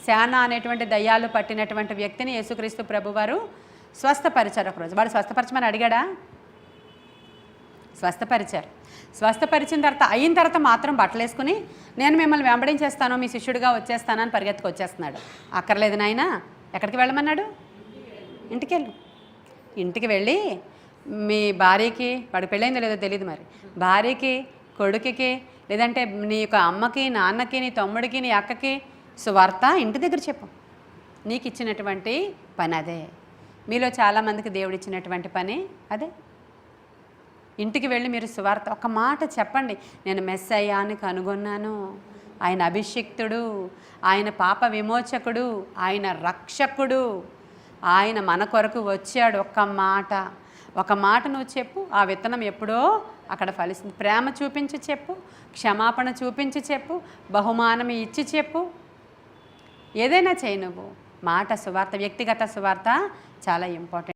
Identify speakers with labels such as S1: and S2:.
S1: శానా అనేటువంటి దయ్యాలు పట్టినటువంటి వ్యక్తిని యేసుక్రీస్తు ప్రభువారు స్వస్థపరిచారు. ఒకరోజు వాడు స్వస్థపరచమని అడిగాడా? స్వస్థపరిచారు. స్వస్థపరిచిన తర్వాత అయిన తర్వాత మాత్రం బట్టలు వేసుకుని నేను మిమ్మల్ని వెంబడించేస్తాను, మీ శిష్యుడిగా వచ్చేస్తానని పరిగెత్తుకు వచ్చేస్తున్నాడు. అక్కర్లేదు నాయన, ఎక్కడికి వెళ్ళమన్నాడు? ఇంటికి వెళ్ళు. ఇంటికి వెళ్ళి మీ భార్యకి, వాడికి పెళ్ళైందో లేదో తెలియదు మరి, భార్యకి, కొడుకుకి, లేదంటే నీ యొక్క అమ్మకి, నాన్నకి, నీ తమ్ముడికి, నీ అక్కకి సువార్త ఇంటి దగ్గర చెప్పు. నీకు ఇచ్చినటువంటి పని అదే. మీలో చాలామందికి దేవుడు ఇచ్చినటువంటి పని అదే. ఇంటికి వెళ్ళి మీరు సువార్త ఒక మాట చెప్పండి. నేను మెస్సయ్యాని కనుగొన్నాను, ఆయన అభిషిక్తుడు, ఆయన పాప విమోచకుడు, ఆయన రక్షకుడు, ఆయన మన కొరకు వచ్చాడు. ఒక మాట నువ్వు చెప్పు, ఆ విత్తనం ఎప్పుడో అక్కడ ఫలిస్తుంది. ప్రేమ చూపించి చెప్పు, క్షమాపణ చూపించి చెప్పు, బహుమానం ఇచ్చి చెప్పు, ఏదైనా చేయి. నువ్వు మాట సువార్త, వ్యక్తిగత సువార్త చాలా ఇంపార్టెంట్.